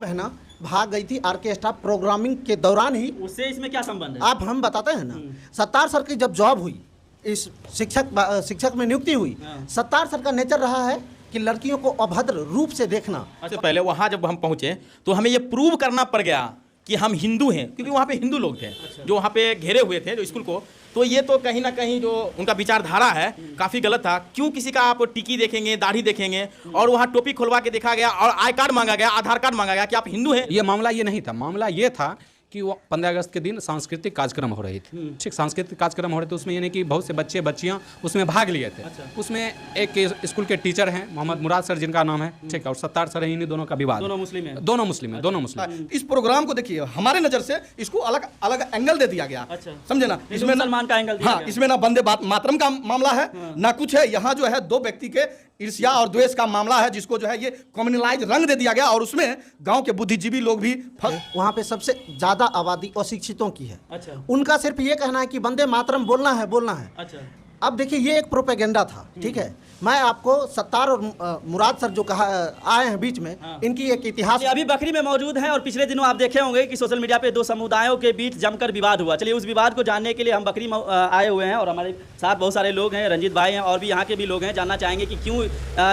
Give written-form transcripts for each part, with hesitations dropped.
बहना भाग गई थी ऑर्केस्ट्रा प्रोग्रामिंग के दौरान ही। उससे इसमें क्या संबंध है? आप हम बताते हैं ना, सत्तार सर की जब जॉब हुई, इस शिक्षक में नियुक्ति हुई, सत्तार सर का नेचर रहा है कि लड़कियों को अभद्र रूप से देखना। सबसे पहले वहाँ जब हम पहुँचे तो हमें ये प्रूव करना पड़ गया कि हम हिंदू हैं, क्योंकि वहाँ पे हिंदू लोग थे जो वहाँ पे घेरे हुए थे जो स्कूल को। तो ये तो कहीं ना कहीं जो उनका विचारधारा है काफ़ी गलत था। क्यों किसी का आप टिकी देखेंगे, दाढ़ी देखेंगे, और वहाँ टोपी खुलवा के देखा गया और आई कार्ड मांगा गया, आधार कार्ड मांगा गया कि आप हिंदू हैं। ये मामला ये नहीं था। मामला ये था कि वो 15 अगस्त के दिन सांस्कृतिक कार्यक्रम हो रही थी। ठीक, सांस्कृतिक कार्यक्रम हो रहे थे, उसमें यानी कि बहुत से बच्चे बच्चियां उसमें भाग लिए थे। उसमें एक स्कूल के टीचर हैं मोहम्मद मुराद सर जिनका नाम है, ठीक है, और सत्तार सर है, इन्हीं दोनों का विवाद। दोनों मुस्लिम हैं? दोनों मुस्लिम है, दोनों मुस्लिम। इस प्रोग्राम को देखिए, हमारे नजर से इसको अलग अलग एंगल दे दिया गया। समझे ना, इसमें मुसलमान का एंगल दिया हाँ, इसमें ना वंदे मातरम का मामला है ना कुछ है। यहाँ जो है दो व्यक्ति के ईर्ष्या और द्वेष का मामला है, जिसको जो है ये कम्युनलाइज रंग दे दिया गया, और उसमें गांव के बुद्धिजीवी लोग भी वहाँ पे सबसे ज्यादा आबादी अशिक्षितों की है। अच्छा। उनका सिर्फ ये कहना है कि वंदे मातरम बोलना है, बोलना है। अच्छा। अब देखिए, ये एक प्रोपेगेंडा था, ठीक है। मैं आपको सत्तार और मुराद सर जो कहा आए हैं बीच में, इनकी एक इतिहास। अभी बकरी में मौजूद हैं और पिछले दिनों आप देखे होंगे कि सोशल मीडिया पे दो समुदायों के बीच जमकर विवाद हुआ। चलिए उस विवाद को जानने के लिए हम बकरी आए हुए हैं, और हमारे साथ बहुत सारे लोग हैं, रंजीत भाई हैं और भी यहाँ के भी लोग हैं। जानना चाहेंगे कि क्यों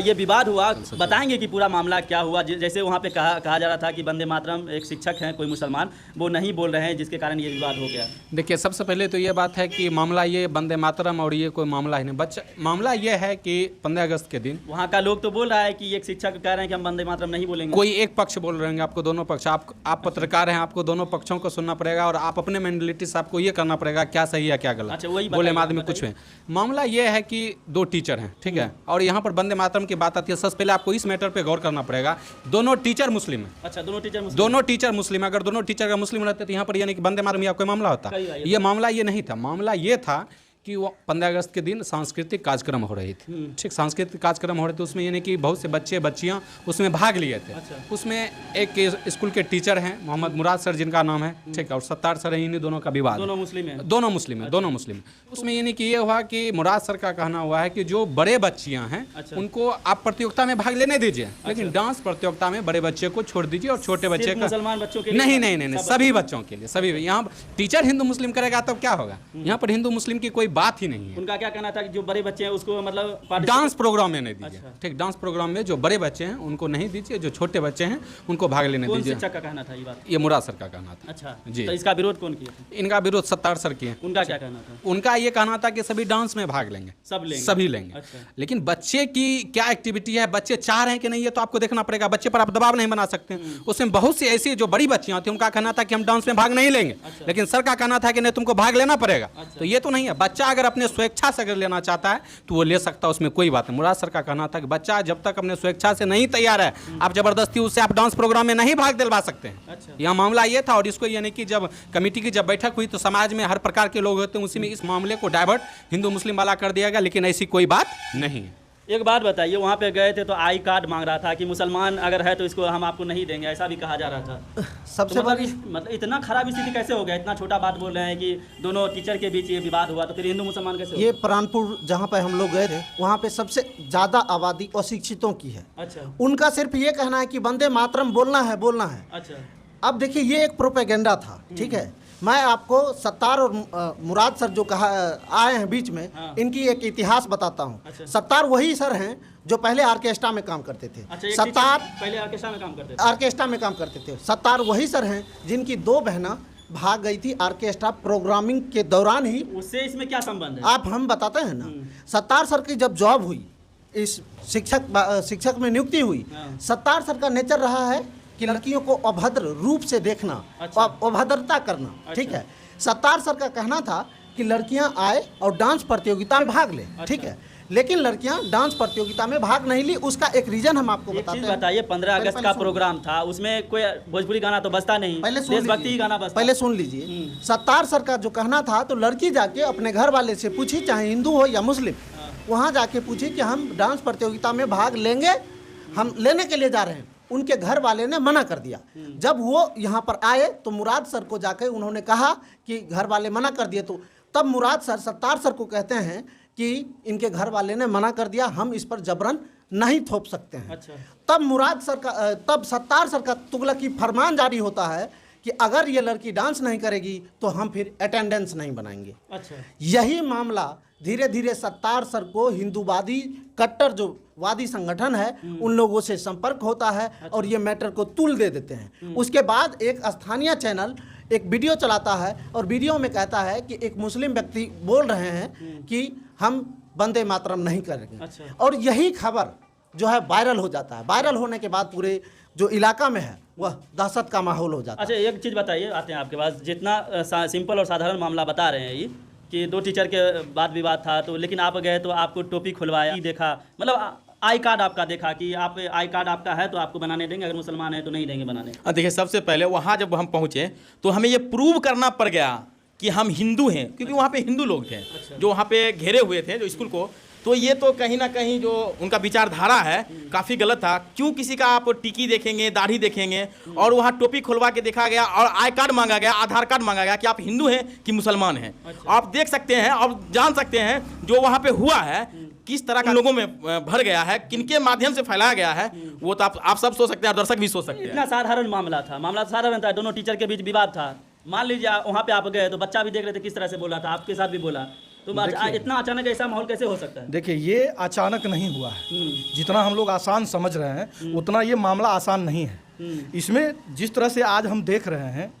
ये विवाद हुआ, बताएंगे कि पूरा मामला क्या हुआ। जैसे वहाँ पे कहा जा रहा था कि वंदे मातरम एक शिक्षक हैं कोई मुसलमान, वो नहीं बोल रहे हैं, जिसके कारण ये विवाद हो गया। देखिए, सबसे पहले तो ये बात है कि मामला ये वंदे मातरम और ये कोई मामला ही नहीं। मामला ये है कि 15 अगस्त के दिन वहाँ का लोग तो बोल रहा है कि एक शिक्षक कह रहे हैं कि हम वंदे मातरम नहीं बोलेंगे। कोई एक पक्ष बोल रहे हैं, आपको दोनों पक्ष, आप पत्रकार हैं, आपको दोनों पक्षों को सुनना पड़ेगा और आप अपने मेंटलिटी से आपको ये करना पड़ेगा क्या सही है क्या गलत। अच्छा, वही बोले आदमी कुछ है। मामला ये है कि दो टीचर हैं, ठीक है, और यहाँ पर वंदे मातरम की बात आती है। सबसे पहले आपको इस मैटर पे गौर करना पड़ेगा, दोनों टीचर मुस्लिम हैं। अच्छा, दोनों टीचर मुस्लिम। अगर दोनों टीचर का मुस्लिम रहते तो यहाँ पर यानी कि वंदे मातरम या कोई मामला होता। ये मामला ये नहीं था। मामला ये था कि वो 15 अगस्त के दिन सांस्कृतिक कार्यक्रम हो रही थी। ठीक, सांस्कृतिक कार्यक्रम हो रहे थे, उसमें यानी कि बहुत से बच्चे बच्चियां उसमें भाग लिए थे। उसमें एक स्कूल के टीचर हैं मोहम्मद मुराद सर जिनका नाम है, ठीक है, और सत्तार सर है, इन्हीं दोनों का विवाद। दोनों मुस्लिम हैं? दोनों मुस्लिम है, दोनों मुस्लिम। उसमें यानी कि ये हुआ कि मुराद सर का कहना हुआ है कि जो बड़े बच्चियां हैं उनको आप प्रतियोगिता में भाग लेने दीजिए, लेकिन डांस प्रतियोगिता में बड़े बच्चे को छोड़ दीजिए और छोटे बच्चे का मुसलमान बच्चों के नहीं, सभी बच्चों के लिए, सभी। यहाँ टीचर हिंदू मुस्लिम करेगा तब क्या होगा? यहाँ पर हिंदू मुस्लिम की कोई बात ही नहीं है। उनका क्या कहना था कि जो बड़े बच्चे हैं उसको मतलब डांस प्रोग्राम में नहीं दीजिए। ठीक, डांस प्रोग्राम में जो बड़े बच्चे हैं उनको नहीं दीजिए, जो छोटे बच्चे हैं उनको भाग लेने दीजिए। शिक्षक का कहना था ये बात? ये मुराद सर का कहना था। अच्छा जी। तो इसका विरोध कौन किया? इनका विरोध सत्तार सर किए। उनका क्या कहना था? उनका ये कहना था कि सभी डांस में भाग लेंगे, सभी लेंगे। अच्छा। लेकिन बच्चे की क्या एक्टिविटी है, बच्चे चाह रहे हैं कि नहीं, ये तो आपको देखना पड़ेगा। बच्चे पर आप दबाव नहीं बना सकते। उसमें बहुत सी ऐसी जो बड़ी बच्चियां थी, उनका कहना था कि हम डांस में भाग नहीं लेंगे, लेकिन सर का कहना था कि नहीं, तुमको भाग लेना पड़ेगा। तो ये तो नहीं है। बच्चा अगर अपने स्वेच्छा से अगर लेना चाहता है तो वो ले सकता है, उसमें कोई बात नहीं। मुराद सर का कहना था कि बच्चा जब तक अपने स्वेच्छा से नहीं तैयार है, आप जबरदस्ती उससे आप डांस प्रोग्राम में नहीं भाग दिलवा सकते हैं। यह मामला ये था, और इसको यानी कि जब कमेटी की जब बैठक हुई तो समाज में हर प्रकार के लोग होते हैं, उसी में इस मामले को डाइवर्ट हिंदू मुस्लिम वाला कर दिया गया, लेकिन ऐसी कोई बात नहीं है। एक बात बताइए, वहाँ पे गए थे तो आई कार्ड मांग रहा था कि मुसलमान अगर है तो इसको हम आपको नहीं देंगे, ऐसा भी कहा जा रहा था। सबसे तो मतलब इतना खराब स्थिति कैसे हो गया? इतना छोटा बात बोल रहे हैं कि दोनों टीचर के बीच ये विवाद हुआ, तो फिर हिंदू मुसलमान कैसे? ये प्राणपुर जहाँ पे हम लोग गए थे, वहाँ पे सबसे ज्यादा आबादी अशिक्षितों की है। अच्छा। उनका सिर्फ ये कहना है कि वंदे मातरम बोलना है, बोलना है। अच्छा। अब देखिए, ये एक प्रोपेगेंडा था, ठीक है। मैं आपको सत्तार और मुराद सर जो कहा आए हैं बीच में, इनकी एक इतिहास बताता हूँ। अच्छा। सत्तार वही सर हैं जो पहले ऑर्केस्ट्रा में काम करते थे। अच्छा, सत्तार पहले ऑर्केस्ट्रा में काम करते थे? ऑर्केस्ट्रा में काम करते थे। सत्तार वही सर हैं जिनकी दो बहना भाग गई थी ऑर्केस्ट्रा प्रोग्रामिंग के दौरान ही। उससे इसमें क्या संबंध है? आप हम बताते हैं ना, सत्तार सर की जब जॉब हुई, इस शिक्षक में नियुक्ति हुई, सत्तार सर का नेचर रहा है कि लड़कियों को अभद्र रूप से देखना, अभद्रता करना। ठीक है। सत्तार सर का कहना था कि लड़कियां आए और डांस प्रतियोगिता में भाग ले, ठीक है, लेकिन लड़कियां डांस प्रतियोगिता में भाग नहीं ली। उसका एक रीजन हम आपको बताते हैं। बताइए, 15 अगस्त का प्रोग्राम था, उसमें कोई भोजपुरी गाना तो बजता नहीं, देशभक्ति गाना बजता। पहले सुन लीजिए, सत्तार सर का जो कहना था, तो लड़की जाके अपने घर वाले से पूछी, चाहे हिंदू हो या मुस्लिम, वहाँ जाके पूछी कि हम डांस प्रतियोगिता में भाग लेंगे, हम लेने के लिए जा रहे हैं। उनके घर वाले ने मना कर दिया। जब वो यहाँ पर आए तो मुराद सर को जाके उन्होंने कहा कि घर वाले मना कर दिए, तो तब मुराद सर सत्तार सर को कहते हैं कि इनके घर वाले ने मना कर दिया, हम इस पर जबरन नहीं थोप सकते हैं। अच्छा। तब सत्तार सर का तुगलकी फरमान जारी होता है कि अगर ये लड़की डांस नहीं करेगी तो हम फिर अटेंडेंस नहीं बनाएंगे। अच्छा। यही मामला धीरे धीरे सत्तार सर को हिंदूवादी कट्टर जो वादी संगठन है उन लोगों से संपर्क होता है। अच्छा। और ये मैटर को तुल दे देते हैं। उसके बाद एक स्थानीय चैनल एक वीडियो चलाता है और वीडियो में कहता है कि एक मुस्लिम व्यक्ति बोल रहे हैं कि हम वंदे मातरम नहीं करेंगे। अच्छा। और यही खबर जो है वायरल हो जाता है। वायरल होने के बाद पूरे जो इलाका में है वह दहशत का माहौल हो जाता है। अच्छा, एक चीज़ बताइए, आते हैं आपके पास। जितना सिंपल और साधारण मामला बता रहे हैं ये कि 2 टीचर के वाद विवाद था, तो लेकिन आप गए तो आपको टोपी खुलवाया, देखा, मतलब आई कार्ड आपका देखा कि आप आई कार्ड आपका है तो आपको बनाने देंगे, अगर मुसलमान है तो नहीं देंगे बनाने। देखिए, सबसे पहले वहाँ जब हम पहुँचे तो हमें ये प्रूव करना पड़ गया कि हम हिंदू हैं, क्योंकि वहाँ पे हिंदू लोग थे। अच्छा। जो वहाँ पे घेरे हुए थे जो स्कूल को, तो ये तो कहीं ना कहीं जो उनका विचारधारा है काफ़ी गलत था। क्यों किसी का आप टिकी देखेंगे, दाढ़ी देखेंगे, और वहाँ टोपी खुलवा के देखा गया और आई कार्ड मांगा गया, आधार कार्ड मांगा गया कि आप हिंदू हैं कि मुसलमान हैं। अच्छा। आप देख सकते हैं और जान सकते हैं जो वहाँ पे हुआ है किस तरह का लोगों में भर गया है, किनके माध्यम से फैलाया गया है, वो तो आप सब सोच सकते हैं, दर्शक भी सोच सकते हैं। इतना साधारण मामला था, मामला साधारण था, दोनों टीचर के बीच विवाद था। मान लीजिए वहाँ पे आप गए तो बच्चा भी देख रहे थे किस तरह से बोला था, आपके साथ भी बोला, तो इतना अचानक ऐसा माहौल कैसे हो सकता है? देखिए, ये अचानक नहीं हुआ है। जितना हम लोग आसान समझ रहे हैं उतना ये मामला आसान नहीं है। इसमें जिस तरह से आज हम देख रहे हैं,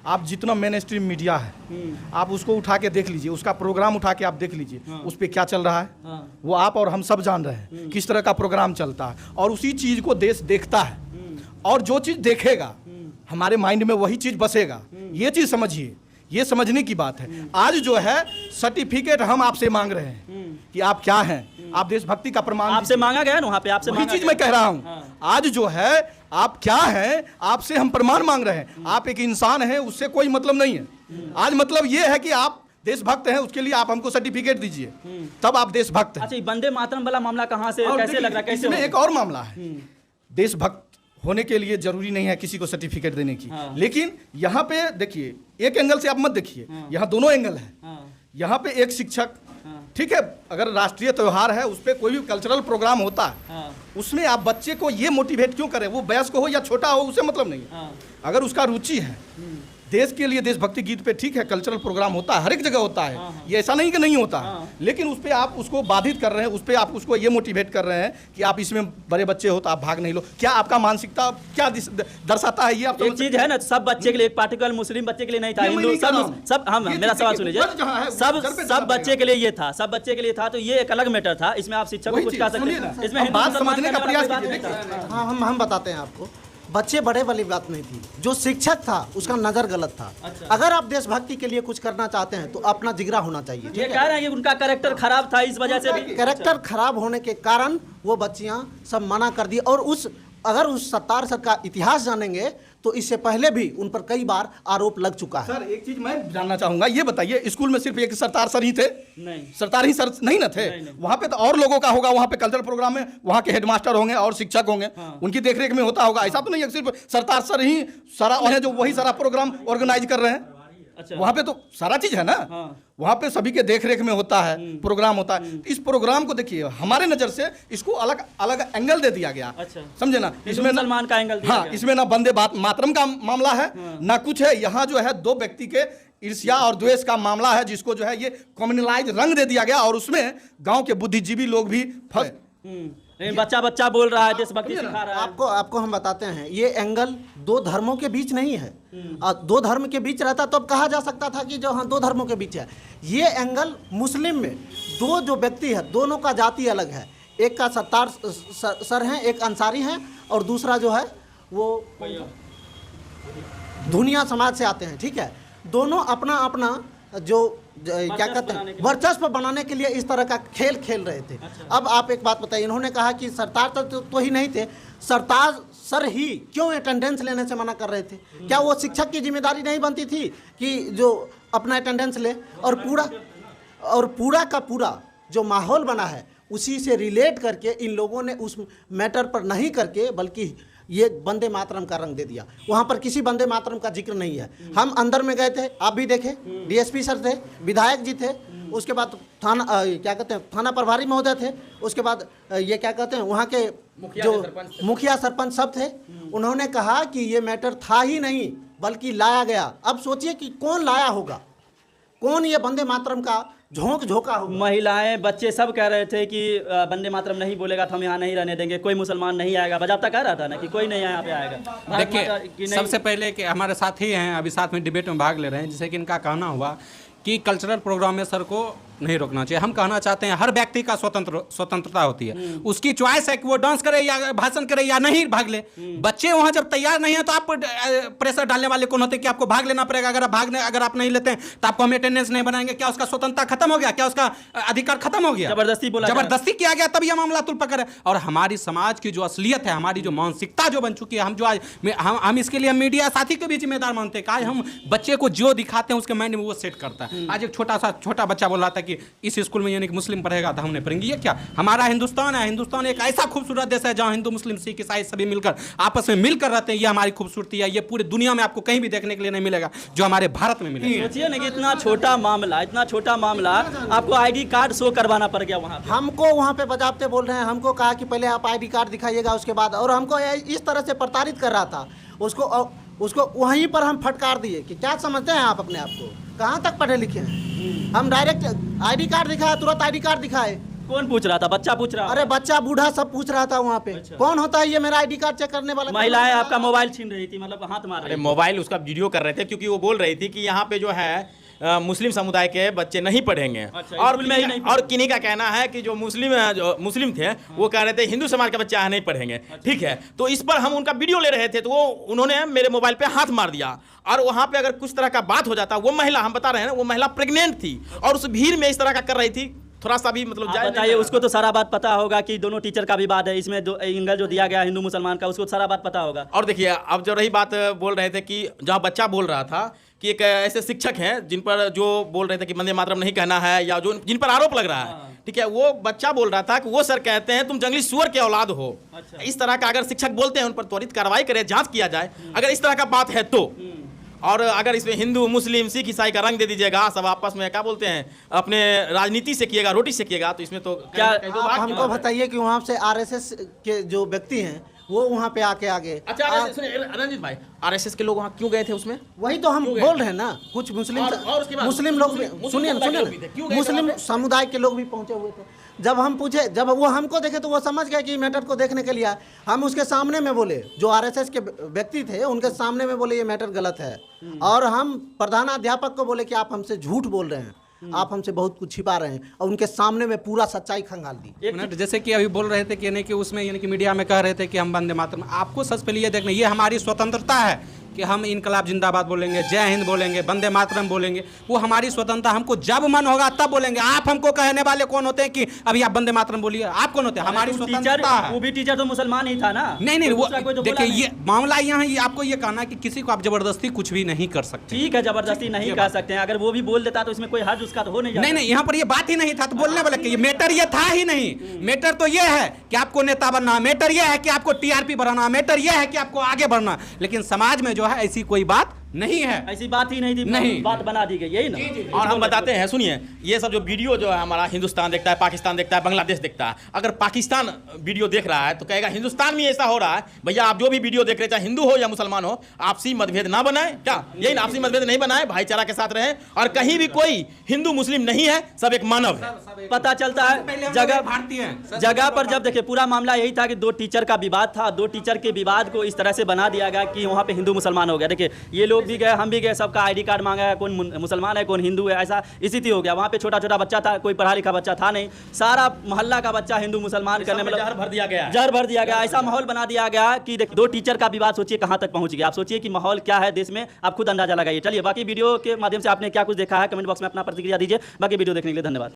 आप जितना मेन स्ट्रीम मीडिया है आप उसको उठा के देख लीजिए, उसका प्रोग्राम उठा के आप देख लीजिए। हाँ। उस पर क्या चल रहा है। हाँ। वो आप और हम सब जान रहे हैं किस तरह का प्रोग्राम चलता है, और उसी चीज़ को देश देखता है, और जो चीज़ देखेगा हमारे माइंड में वही चीज़ बसेगा। ये चीज़ समझिए, ये समझने की बात है। आज जो है सर्टिफिकेट हम आपसे मांग रहे हैं कि आप क्या हैं, आप देशभक्ति का प्रमाण आपसे मांगा गया ना, वहाँ पे आपसे वही चीज मैं कह रहा हूँ। हाँ। आज जो है आप क्या हैं, आपसे हम प्रमाण मांग रहे हैं। आप एक इंसान हैं, उससे कोई मतलब नहीं है। आज मतलब ये है कि आप देशभक्त हैं, उसके लिए आप हमको सर्टिफिकेट दीजिए, तब आप देशभक्त हैं। अच्छा, वंदे मातरम वाला मामला कहाँ से, कैसे लग रहा है, कैसे? इसमें एक और मामला है। देशभक्त होने के लिए जरूरी नहीं है किसी को सर्टिफिकेट देने की। हाँ। लेकिन यहाँ पे देखिए, एक एंगल से आप मत देखिए। हाँ। यहाँ दोनों एंगल है। हाँ। यहाँ पे एक शिक्षक, ठीक है, अगर राष्ट्रीय त्योहार है उस पर कोई भी कल्चरल प्रोग्राम होता है। हाँ। उसमें आप बच्चे को ये मोटिवेट क्यों करें, वो वयस्क हो या छोटा हो उसे मतलब नहीं है। हाँ। अगर उसका रुचि है देश के लिए, देशभक्ति गीत पे ठीक है कल्चरल प्रोग्राम होता है, हर एक जगह होता है। हाँ। ये ऐसा नहीं कि नहीं होता। हाँ। लेकिन उस पर आप उसको बाधित कर रहे हैं, उस पर आप उसको ये मोटिवेट कर रहे हैं कि आप इसमें बड़े बच्चे हो तो आप भाग नहीं लो। क्या आपका मानसिकता क्या दर्शाता है? ये आप एक चीज है ना, सब बच्चे के लिए, एक पार्टिकुलर मुस्लिम बच्चे के लिए नहीं था, हिंदू सब। हम मेरा सवाल सुनिए, सब बच्चे के लिए ये था, सब बच्चे के लिए था, तो ये एक अलग मैटर था। इसमें आप शिक्षक को कुछ कह सकते हैं, इसमें बात समझने का प्रयास कीजिए। हाँ, हम बताते हैं आपको। बच्चे बड़े वाली बात नहीं थी, जो शिक्षक था उसका नजर गलत था। अच्छा। अगर आप देशभक्ति के लिए कुछ करना चाहते हैं तो अपना जिगरा होना चाहिए। ये कह रहे हैं कि उनका कैरेक्टर खराब था, इस वजह से भी कैरेक्टर खराब होने के कारण वो बच्चियां सब मना कर दी। और अगर उस सत्तार सर का इतिहास जानेंगे तो इससे पहले भी उन पर कई बार आरोप लग चुका है। सर, एक चीज मैं जानना चाहूंगा, ये बताइए, स्कूल में सिर्फ एक सरदार सर ही थे? नहीं, सरदार ही सर नहीं ना थे। नहीं। वहाँ पे तो और लोगों का होगा, वहाँ पे कल्चरल प्रोग्राम में वहाँ के हेडमास्टर होंगे और शिक्षक होंगे। हाँ। उनकी देखरेख में होता होगा। ऐसा तो नहीं है सिर्फ सरदार सर ही सारा है जो वही सारा प्रोग्राम ऑर्गेनाइज कर रहे हैं। अच्छा। वहाँ पे तो सारा चीज है ना। हाँ। वहाँ पे सभी के देखरेख में होता है, प्रोग्राम होता है। इस प्रोग्राम को देखिए, हमारे नजर से इसको अलग अलग एंगल दे दिया गया। अच्छा। समझे ना, इसमें मुसलमान का एंगल दिया। हाँ, इसमें ना वंदे मातरम का मामला है। हाँ। ना कुछ है। यहाँ जो है 2 व्यक्ति के ईर्ष्या और द्वेष का मामला है, जिसको जो है ये कम्युनलाइज रंग दे दिया गया, और उसमें गाँव के बुद्धिजीवी लोग भी फंस। बच्चा बोल रहा है, देशभक्ति सिखा रहा है। आपको हम बताते हैं, ये एंगल 2 धर्मों के बीच नहीं है। 2 धर्म के बीच रहता तो अब कहा जा सकता था कि जो हाँ 2 धर्मों के बीच है। ये एंगल मुस्लिम में 2 जो व्यक्ति है, दोनों का जाति अलग है। एक का सत्तार सर हैं, एक अंसारी हैं, और दूसरा जो है वो धुनिया समाज से आते हैं। ठीक है, दोनों अपना अपना जो क्या कहते हैं वर्चस्व बनाने के लिए इस तरह का खेल खेल रहे थे। अच्छा। अब आप एक बात बताइए, इन्होंने कहा कि सरदार तो ही नहीं थे, सरदार सर ही क्यों अटेंडेंस लेने से मना कर रहे थे? क्या वो शिक्षक की जिम्मेदारी नहीं बनती थी कि जो अपना अटेंडेंस ले? और पूरा का पूरा जो माहौल बना है उसी से रिलेट करके इन लोगों ने उस मैटर पर नहीं करके बल्कि ये वंदे मातरम का रंग दे दिया। वहाँ पर किसी वंदे मातरम का जिक्र नहीं है। हम अंदर में गए थे, आप भी देखे, डीएसपी सर थे, विधायक जी थे, उसके बाद थाना क्या कहते हैं थाना प्रभारी महोदय थे, उसके बाद ये क्या कहते हैं वहाँ के जो मुखिया सरपंच सब थे, उन्होंने कहा कि ये मैटर था ही नहीं बल्कि लाया गया। अब सोचिए कि कौन लाया होगा, कौन ये वंदे मातरम का झोंका होगा। महिलाएं बच्चे सब कह रहे थे कि वंदे मातरम नहीं बोलेगा तो हम यहाँ नहीं रहने देंगे, कोई मुसलमान नहीं आएगा। बजाबता कह रहा था ना कि कोई नहीं यहाँ पे आएगा। देखिए सबसे पहले कि हमारे साथी हैं अभी साथ में डिबेट में भाग ले रहे हैं, जिससे कि इनका कहना हुआ कि कल्चरल प्रोग्राम में सर को नहीं रोकना चाहिए। हम कहना चाहते हैं हर व्यक्ति का स्वतंत्रता होती है, उसकी चॉइस है कि वो डांस करे या भाषण करे या नहीं भाग ले। बच्चे वहां जब तैयार नहीं है तो आप प्रेशर डालने वाले कौन होते हैं कि आपको भाग लेना पड़ेगा। अगर आप नहीं लेते हैं तो आपको हम अटेंडेंस नहीं बनाएंगे। क्या उसका स्वतंत्रता खत्म हो गया? क्या उसका अधिकार खत्म हो गया? जबरदस्ती किया गया तब यह मामला तुल पकड़ है। और हमारी समाज की जो असलियत है, हमारी जो मानसिकता जो बन चुकी है, हम जो आज हम इसके लिए मीडिया साथी को भी जिम्मेदार मानते हैं कि आज हम बच्चे को जो दिखाते हैं उसके माइंड में वो सेट करता है। आज एक छोटा बच्चा बोल रहा था कि इस स्कूल में यानी कि मुस्लिम पढ़ेगा तो हमने पढ़ेंगे। ये क्या? हमारा हिंदुस्तान है, हिंदुस्तान एक ऐसा खूबसूरत देश है जहां हिंदू मुस्लिम सिख ईसाई सभी मिलकर आपस में मिलकर रहते हैं। ये हमारी खूबसूरती है, ये पूरी दुनिया में आपको कहीं भी देखने के लिए नहीं मिलेगा जो हमारे भारत में मिलेगा। सोचिए ना कि इतना छोटा मामला आपको आईडी कार्ड शो करवाना पड़ गया वहाँ पे। हमको वहाँ पे बजाबते बोल रहे हैं, हमको कहा कि पहले आप आईडी कार्ड दिखाइएगा उसके बाद, और हमको इस तरह से प्रताड़ित कर रहा था। उसको वहीं पर हम फटकार दिए कि क्या समझते हैं आप अपने आप को, कहाँ तक पढ़े लिखे हैं। हम डायरेक्ट आईडी कार्ड दिखाया, तुरंत आईडी कार्ड दिखाए। कौन पूछ रहा था? बच्चा पूछ रहा? अरे बच्चा बूढ़ा सब पूछ रहा था वहाँ पे। अच्छा। कौन होता है ये मेरा आईडी कार्ड चेक करने वाला? महिलाएं आपका मोबाइल छीन रही थी, मतलब हाथ मार रही थी। मोबाइल उसका वीडियो कर रहे थे क्योंकि वो बोल रही थी कि यहाँ पे जो है मुस्लिम समुदाय के बच्चे नहीं पढ़ेंगे। अच्छा, और किन्हीं का कहना है कि जो मुस्लिम थे वो कह रहे थे हिंदू समाज के बच्चे यहाँ नहीं पढ़ेंगे। अच्छा। ठीक है, तो इस पर हम उनका वीडियो ले रहे थे तो वो उन्होंने मेरे मोबाइल पे हाथ मार दिया। और वहाँ पे अगर कुछ तरह का बात हो जाता, वो महिला हम बता रहे हैं ना, वो महिला प्रेग्नेंट थी और उस भीड़ में इस तरह का कर रही थी। थोड़ा सा भी मतलब बताइए, उसको तो सारा बात पता होगा कि दोनों टीचर का विवाद है, इसमें जो एंगल जो दिया गया हिंदू मुसलमान का, उसको सारा बात पता होगा। और देखिए अब जो रही बात बोल रहे थे कि जहाँ बच्चा बोल रहा था कि एक ऐसे शिक्षक हैं जिन पर जो बोल रहे थे कि वंदे मातरम नहीं कहना है या जो जिन पर आरोप लग रहा है, ठीक है, वो बच्चा बोल रहा था कि वो सर कहते हैं तुम जंगली सुअर के औलाद हो। अच्छा। इस तरह का अगर शिक्षक बोलते हैं उन पर त्वरित कार्रवाई करें, जांच किया जाए अगर इस तरह का बात है तो। और अगर इसमें हिंदू मुस्लिम सिख ईसाई का रंग दे दीजिएगा, सब आपस में क्या बोलते हैं अपने राजनीति से किएगा, रोटी से किएगा, तो इसमें तो क्या आप हमको बताइए कि वहाँ से आरएसएस के जो व्यक्ति हैं वो वहाँ पे आके आगे। अच्छा रंजीत भाई, आरएसएस के लोग वहाँ क्यों गए थे? उसमें वही तो हम बोल रहे हैं ना, कुछ मुस्लिम लोग भी, सुनिए मुस्लिम समुदाय के लोग भी पहुँचे हुए थे। जब हम पूछे, जब वो हमको देखे तो वो समझ गए कि मैटर को देखने के लिए आए। हम उसके सामने में बोले, जो आरएसएस के व्यक्ति थे उनके सामने में बोले ये मैटर गलत है। और हम प्रधानाध्यापक को बोले कि आप हमसे झूठ बोल रहे हैं, आप हमसे बहुत कुछ छिपा रहे हैं, और उनके सामने में पूरा सच्चाई खंगाल दी। जैसे कि अभी बोल रहे थे कि यानी कि उसमें यानी कि मीडिया में कह रहे थे कि हम वंदे मातरम, आपको सबसे पहले ये देखना, ये हमारी स्वतंत्रता है कि हम इनकलाब जिंदाबाद बोलेंगे, जय हिंद बोलेंगे, वंदे मातरम बोलेंगे, वो हमारी स्वतंत्रता। हमको जब मन होगा तब बोलेंगे। आप हमको कहने वाले कौन होते हैं कि अभी आप वंदे मातरम बोलिए? आप कौन होते हैं? हमारी स्वतंत्रता है। वो भी टीचर तो मुसलमान ही था ना। नहीं वो देखिए ये मामला यहाँ है, आपको ये कहना कि किसी को आप जबरदस्ती कुछ भी नहीं कर सकते। ठीक है, जबरदस्ती नहीं कर सकते हैं, अगर वो भी बोल देता तो इसमें कोई हर्ज उसका तो हो नहीं। नहीं यहाँ पर ये बात ही नहीं था तो बोलने वाले कि मैटर ये था ही नहीं। मैटर तो ये है कि आपको नेता बनना, मैटर ये है कि आपको टीआरपी बढ़ाना, मैटर ये है कि आपको आगे बढ़ना। लेकिन समाज में जो है ऐसी कोई बात नहीं है, ऐसी बात ही नहीं थी, नहीं बात बना दी गई, यही ना। और हम बताते हैं, सुनिए, ये सब जो वीडियो जो है हमारा हिंदुस्तान देखता है, पाकिस्तान देखता है, बांग्लादेश देखता है। अगर पाकिस्तान वीडियो देख रहा है तो कहेगा हिंदुस्तान में ऐसा हो रहा है। भैया आप जो भी वीडियो देख रहे हैं, चाहे हिंदू हो या मुसलमान हो, आपसी मतभेद ना बनाए। क्या यही ना, आपसी मतभेद नहीं बनाए, भाईचारा के साथ रहे। और कहीं भी कोई हिंदू मुस्लिम नहीं है, सब एक मानव है। पता चलता है जगह पर। जब देखिए पूरा मामला यही था कि दो टीचर का विवाद था, दो टीचर के विवाद को इस तरह से बना दिया गया कि वहाँ पे हिंदू मुसलमान हो गया। देखिए ये लोग भी गए, हम भी गए, सबका आईडी कार्ड मांगा है, कौन मुसलमान है कौन हिंदू है, ऐसा स्थिति हो गया। वहाँ पे छोटा छोटा बच्चा था, कोई पढ़ा लिखा बच्चा था नहीं, सारा मोहल्ला का बच्चा हिंदू मुसलमान करने में जहर भर दिया गया। ऐसा माहौल बना दिया गया कि दो टीचर का विवाद सोचिए कहाँ तक पहुँच गया। आप सोचिए कि माहौल क्या है देश में, आप खुद अंदाजा लगाइए। चलिए बाकी वीडियो के माध्यम से आपने क्या कुछ देखा है कमेंट बॉक्स में अपना प्रतिक्रिया दीजिए। बाकी वीडियो देखने के लिए धन्यवाद।